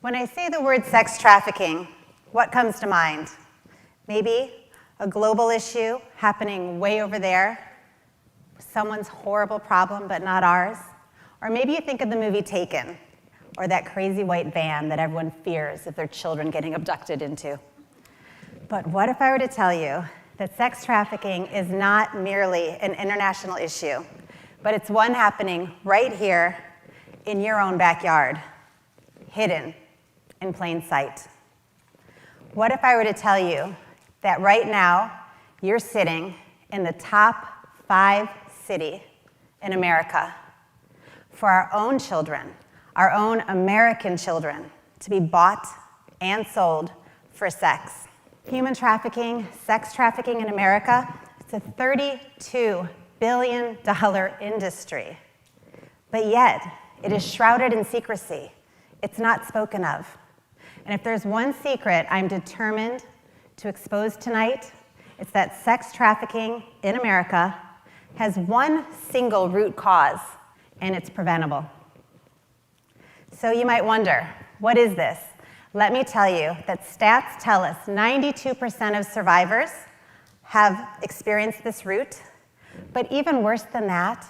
When I say the word sex trafficking, what comes to mind? Maybe a global issue happening way over there, someone's horrible problem but not ours. Or maybe you think of the movie Taken, or that crazy white van that everyone fears of their children getting abducted into. But what if I were to tell you that sex trafficking is not merely an international issue, but it's one happening right here in your own backyard, hidden in plain sight? What if I were to tell you that right now you're sitting in the top 5 city in America for our own children, our own American children, to be bought and sold for sex? Human trafficking, sex trafficking in America, it's a $32 billion industry. But yet, it is shrouded in secrecy. It's not spoken of. And if there's one secret I'm determined to expose tonight, it's that sex trafficking in America has one single root cause, and it's preventable. So you might wonder, what is this? Let me tell you that stats tell us 92% of survivors have experienced this root. But even worse than that,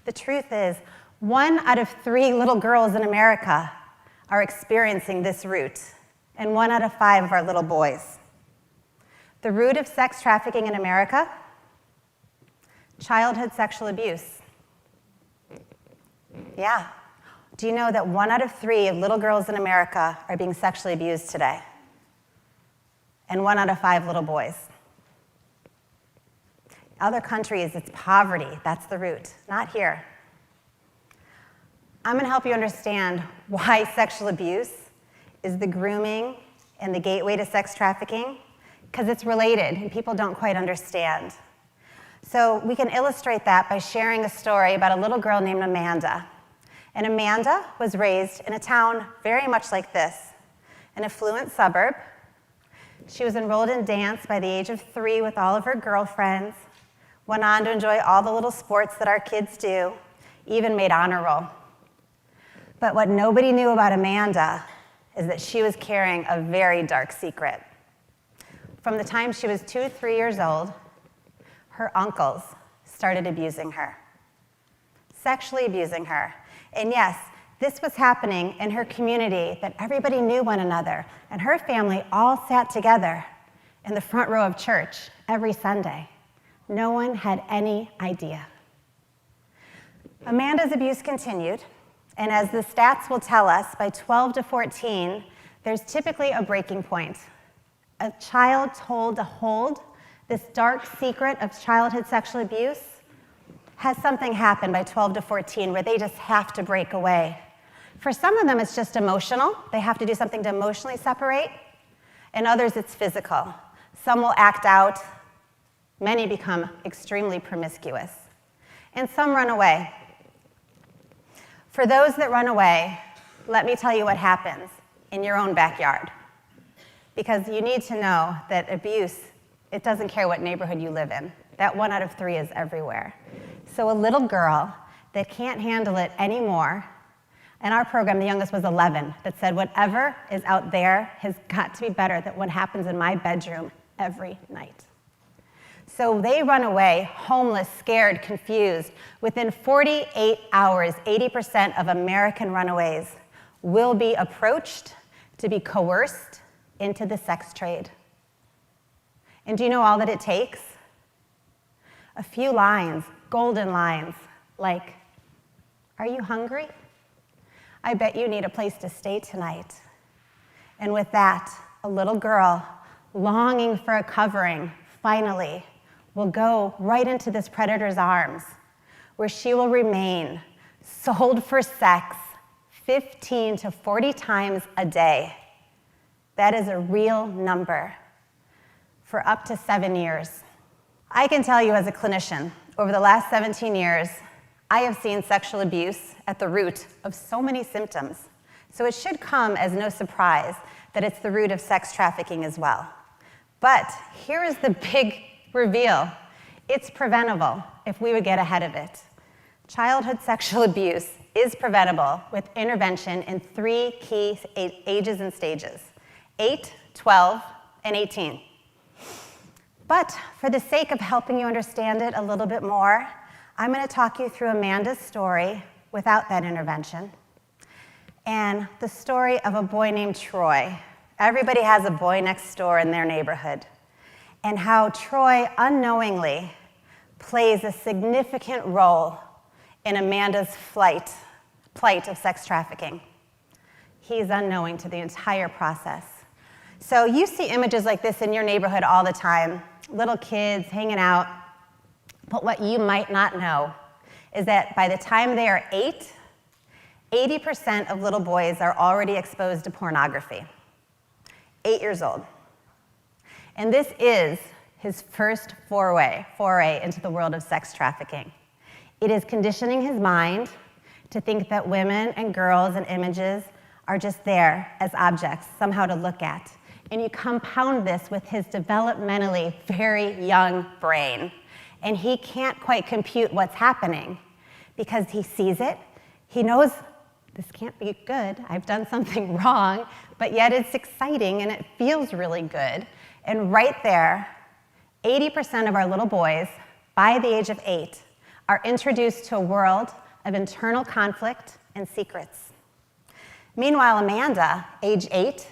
the truth is 1 out of 3 little girls in America are experiencing this root, and 1 out of 5 of our little boys. The root of sex trafficking in America: childhood sexual abuse. Yeah. Do you know that 1 out of 3 little girls in America are being sexually abused today? And 1 out of 5 little boys. Other countries, it's poverty. That's the root. Not here. I'm going to help you understand why sexual abuse is the grooming and the gateway to sex trafficking, because it's related and people don't quite understand. So we can illustrate that by sharing a story about a little girl named Amanda. And Amanda was raised in a town very much like this, an affluent suburb. She was enrolled in dance by the age of 3 with all of her girlfriends, went on to enjoy all the little sports that our kids do, even made honor roll. But what nobody knew about Amanda is that she was carrying a very dark secret. From the time she was 2, 3 years old, her uncles started abusing her, sexually abusing her. And yes, this was happening in her community that everybody knew one another, and her family all sat together in the front row of church every Sunday. No one had any idea. Amanda's abuse continued, and as the stats will tell us, by 12 to 14, there's typically a breaking point. A child told to hold this dark secret of childhood sexual abuse has something happen by 12 to 14 where they just have to break away. For some of them, it's just emotional. They have to do something to emotionally separate. And others, it's physical. Some will act out. Many become extremely promiscuous. And some run away. For those that run away, let me tell you what happens in your own backyard. Because you need to know that abuse, it doesn't care what neighborhood you live in. That 1 out of 3 is everywhere. So a little girl that can't handle it anymore, in our program, the youngest was 11, that said, whatever is out there has got to be better than what happens in my bedroom every night. So they run away, homeless, scared, confused. Within 48 hours, 80% of American runaways will be approached to be coerced into the sex trade. And do you know all that it takes? A few lines, golden lines, like, "Are you hungry? I bet you need a place to stay tonight." And with that, a little girl, longing for a covering, finally will go right into this predator's arms, where she will remain sold for sex 15 to 40 times a day. That is a real number, for up to 7 years. I can tell you as a clinician, over the last 17 years, I have seen sexual abuse at the root of so many symptoms. So it should come as no surprise that it's the root of sex trafficking as well. But here is the big reveal. It's preventable if we would get ahead of it. childhood sexual abuse is preventable with intervention in 3 key ages and stages: 8, 12, and 18. But for the sake of helping you understand it a little bit more, I'm going to talk you through Amanda's story without that intervention, and the story of a boy named Troy. Everybody has a boy next door in their neighborhood, and how Troy unknowingly plays a significant role in Amanda's plight of sex trafficking. He's unknowing to the entire process. So you see images like this in your neighborhood all the time, little kids hanging out, but what you might not know is that by the time they are 8, 80% of little boys are already exposed to pornography. 8 years old. And this is his first foray into the world of sex trafficking. It is conditioning his mind to think that women and girls and images are just there as objects, somehow to look at. And you compound this with his developmentally very young brain. And he can't quite compute what's happening because he sees it. He knows this can't be good. I've done something wrong, but yet it's exciting and it feels really good. And right there, 80% of our little boys, by the age of 8, are introduced to a world of internal conflict and secrets. Meanwhile, Amanda, age 8,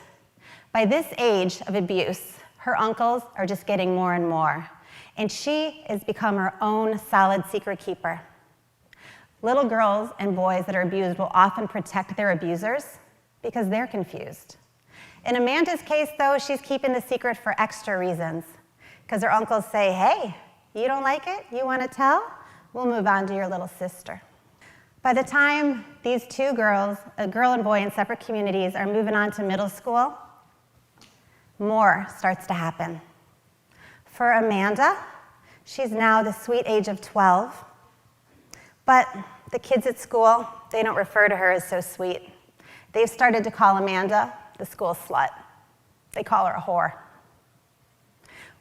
by this age of abuse, her uncles are just getting more and more, and she has become her own solid secret keeper. Little girls and boys that are abused will often protect their abusers because they're confused. In Amanda's case, though, she's keeping the secret for extra reasons, because her uncles say, hey, you don't like it? You want to tell? We'll move on to your little sister. By the time these 2 girls, a girl and boy in separate communities, are moving on to middle school, more starts to happen. For Amanda, she's now the sweet age of 12, but the kids at school, they don't refer to her as so sweet. They've started to call Amanda the school slut. They call her a whore.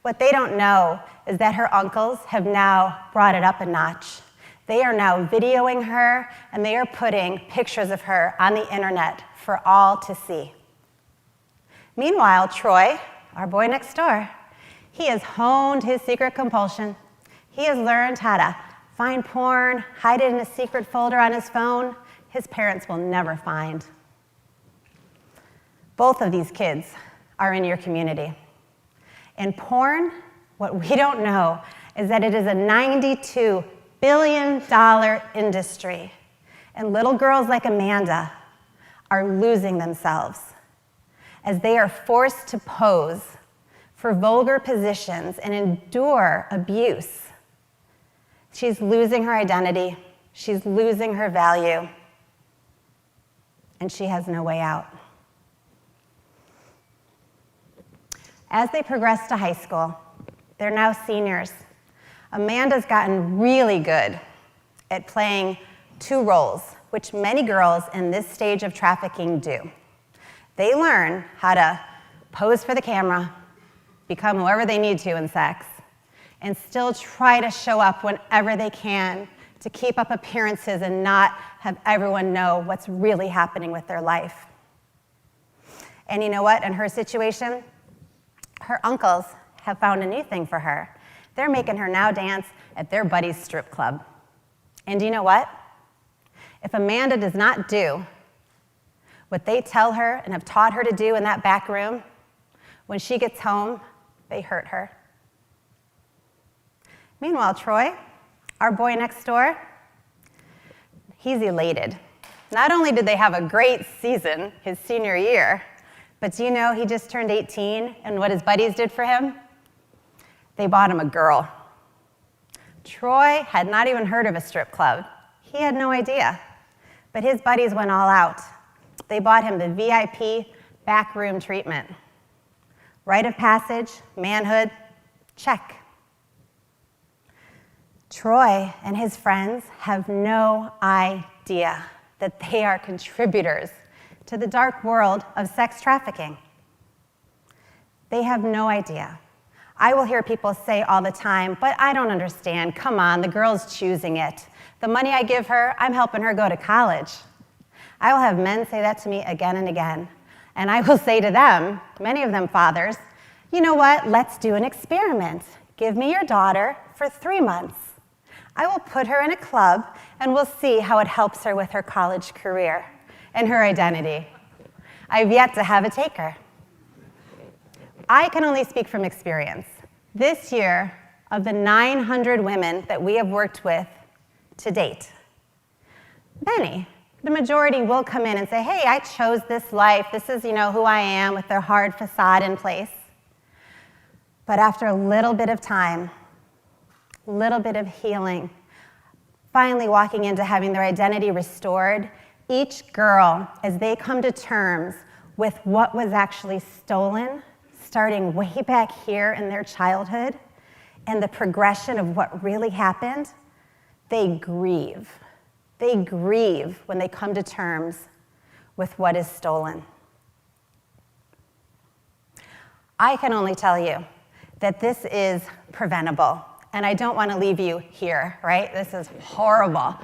What they don't know is that her uncles have now brought it up a notch. They are now videoing her, and they are putting pictures of her on the internet for all to see. Meanwhile, Troy, our boy next door, he has honed his secret compulsion. He has learned how to find porn, hide it in a secret folder on his phone his parents will never find. Both of these kids are in your community. In porn, what we don't know is that it is a $92 billion industry, and little girls like Amanda are losing themselves as they are forced to pose for vulgar positions and endure abuse. She's losing her identity, she's losing her value, and she has no way out. As they progress to high school, they're now seniors. Amanda's gotten really good at playing 2 roles, which many girls in this stage of trafficking do. They learn how to pose for the camera, become whoever they need to in sex, and still try to show up whenever they can to keep up appearances and not have everyone know what's really happening with their life. And you know what? In her situation, her uncles have found a new thing for her. They're making her now dance at their buddy's strip club. And do you know what? If Amanda does not do what they tell her and have taught her to do in that back room, when she gets home, they hurt her. Meanwhile, Troy, our boy next door, he's elated. Not only did they have a great season his senior year, but do you know he just turned 18, and what his buddies did for him? They bought him a girl. Troy had not even heard of a strip club. He had no idea. But his buddies went all out. They bought him the VIP backroom treatment. Rite of passage, manhood, check. Troy and his friends have no idea that they are contributors to the dark world of sex trafficking. They have no idea. I will hear people say all the time, but I don't understand. Come on, the girl's choosing it. The money I give her, I'm helping her go to college. I will have men say that to me again and again. And I will say to them, many of them fathers, you know what, let's do an experiment. Give me your daughter for 3 months. I will put her in a club and we'll see how it helps her with her college career and her identity. I've yet to have a taker. I can only speak from experience. This year, of the 900 women that we have worked with to date, many, the majority will come in and say, hey, I chose this life. This is, who I am, with their hard facade in place. But after a little bit of time, a little bit of healing, finally walking into having their identity restored, each girl, as they come to terms with what was actually stolen, starting way back here in their childhood, and the progression of what really happened, they grieve. They grieve when they come to terms with what is stolen. I can only tell you that this is preventable. And I don't want to leave you here, right? This is horrible.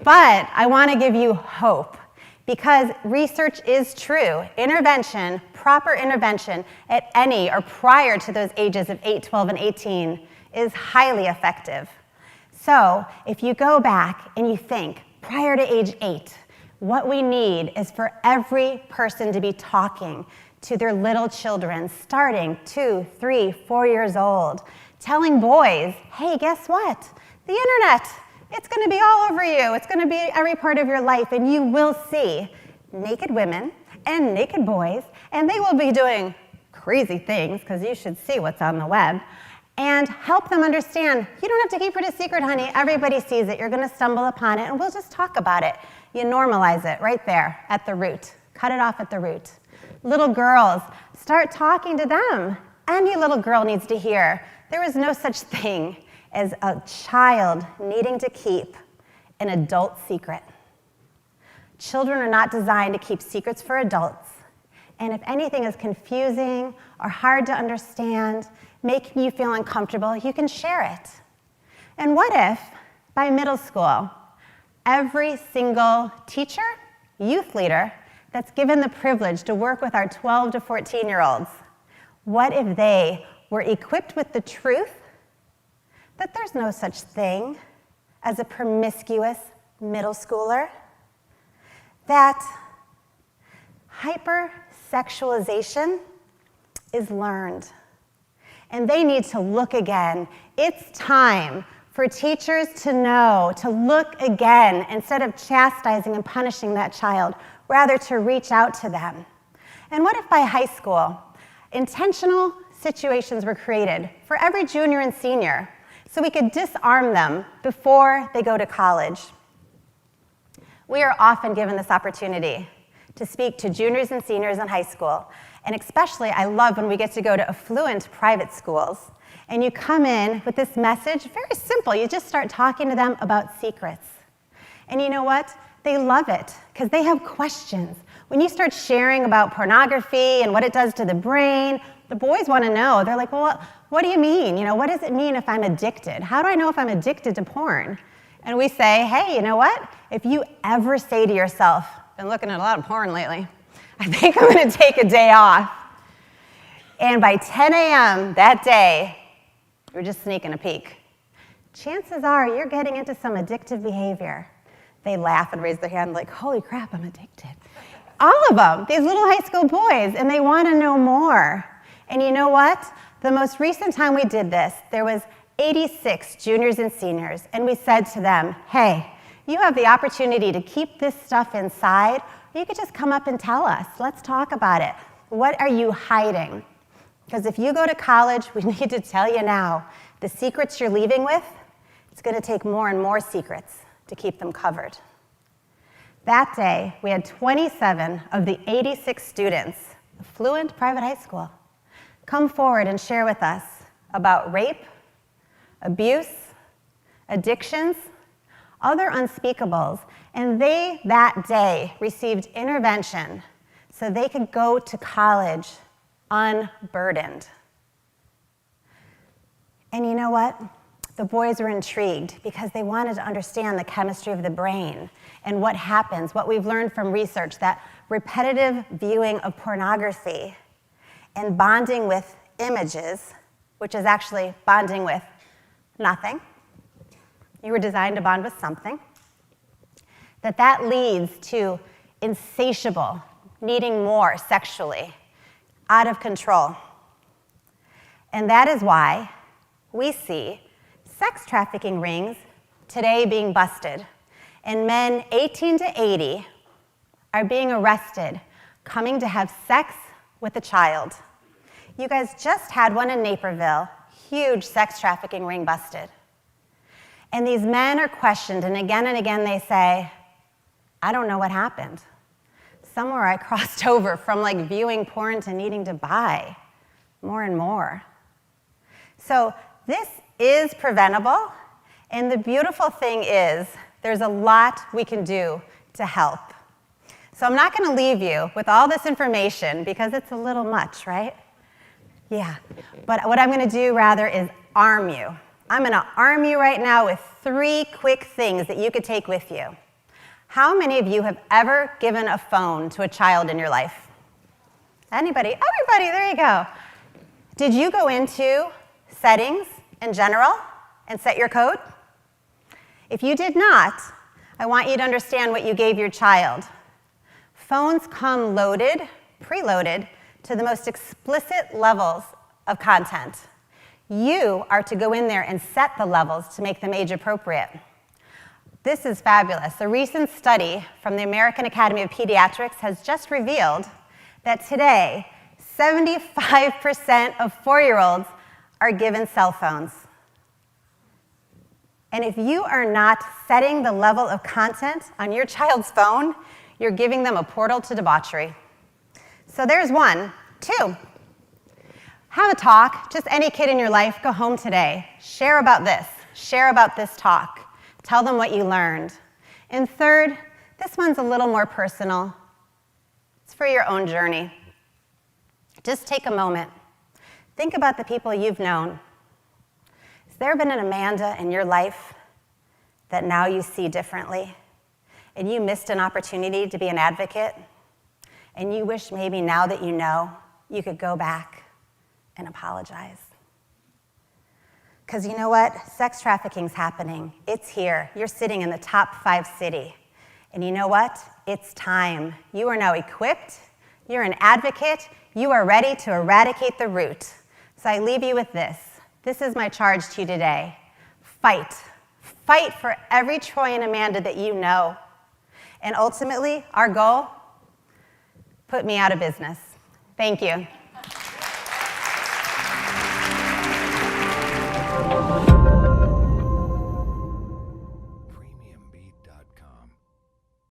But I want to give you hope, because research is true. Intervention, proper intervention at any or prior to those ages of 8, 12, and 18 is highly effective. So if you go back and you think, prior to age 8, what we need is for every person to be talking to their little children, starting 2, 3, 4 years old, telling boys, hey, guess what? The internet, it's going to be all over you. It's going to be every part of your life, and you will see naked women and naked boys, and they will be doing crazy things, because you should see what's on the web, and help them understand, you don't have to keep it a secret, honey. Everybody sees it. You're going to stumble upon it, and we'll just talk about it. You normalize it right there at the root. Cut it off at the root. Little girls, start talking to them. Any little girl needs to hear there is no such thing as a child needing to keep an adult secret. Children are not designed to keep secrets for adults. And if anything is confusing or hard to understand, making you feel uncomfortable, you can share it. And what if, by middle school, every single teacher, youth leader, that's given the privilege to work with our 12 to 14-year-olds, what if they were equipped with the truth that there's no such thing as a promiscuous middle schooler, that hypersexualization is learned, and they need to look again. It's time for teachers to know, to look again, instead of chastising and punishing that child, rather to reach out to them. And what if by high school, intentional situations were created for every junior and senior, so we could disarm them before they go to college? We are often given this opportunity to speak to juniors and seniors in high school, and especially I love when we get to go to affluent private schools, and you come in with this message, very simple. You just start talking to them about secrets. And you know what? They love it, because they have questions. When you start sharing about pornography and what it does to the brain, the boys want to know. They're like, well, what do you mean? What does it mean if I'm addicted? How do I know if I'm addicted to porn? And we say, hey, you know what? If you ever say to yourself, been looking at a lot of porn lately, I think I'm going to take a day off. And by 10 a.m. that day, you're just sneaking a peek. Chances are you're getting into some addictive behavior. They laugh and raise their hand like, holy crap, I'm addicted. All of them, these little high school boys, and they want to know more. And you know what? The most recent time we did this, there was 86 juniors and seniors, and we said to them, hey, you have the opportunity to keep this stuff inside, or you could just come up and tell us. Let's talk about it. What are you hiding? Because if you go to college, we need to tell you now, the secrets you're leaving with, it's going to take more and more secrets to keep them covered. That day, we had 27 of the 86 students, affluent private high school, come forward and share with us about rape, abuse, addictions, other unspeakables, and they, that day, received intervention so they could go to college unburdened. And you know what? The boys were intrigued because they wanted to understand the chemistry of the brain and what happens, what we've learned from research, that repetitive viewing of pornography and bonding with images, which is actually bonding with nothing. You were designed to bond with something. That leads to insatiable, needing more sexually, out of control. And that is why we see sex trafficking rings today being busted, and men 18 to 80 are being arrested, coming to have sex with a child. You guys just had one in Naperville, huge sex trafficking ring busted. And these men are questioned, and again they say, I don't know what happened. Somewhere I crossed over from like viewing porn to needing to buy more and more. So this is preventable, and the beautiful thing is there's a lot we can do to help. So I'm not going to leave you with all this information because it's a little much, right? Yeah, but what I'm going to do rather is arm you. I'm going to arm you right now with 3 quick things that you could take with you. How many of you have ever given a phone to a child in your life? Anybody? Everybody, there you go. Did you go into settings in general and set your code? If you did not, I want you to understand what you gave your child. Phones come loaded, preloaded, to the most explicit levels of content. You are to go in there and set the levels to make them age appropriate. This is fabulous. A recent study from the American Academy of Pediatrics has just revealed that today, 75% of 4-year-olds are given cell phones. And if you are not setting the level of content on your child's phone, you're giving them a portal to debauchery. So there's 1. 2, have a talk. Just any kid in your life, go home today. Share about this. Share about this talk. Tell them what you learned. And 3rd, this one's a little more personal. It's for your own journey. Just take a moment. Think about the people you've known. Has there been an Amanda in your life that now you see differently? And you missed an opportunity to be an advocate? And you wish maybe now that you know, you could go back and apologize? Because you know what? Sex trafficking's happening. It's here. You're sitting in the top 5 city. And you know what? It's time. You are now equipped. You're an advocate. You are ready to eradicate the root. So I leave you with this. This is my charge to you today. Fight. Fight for every Troy and Amanda that you know. And ultimately, our goal, put me out of business. Thank you.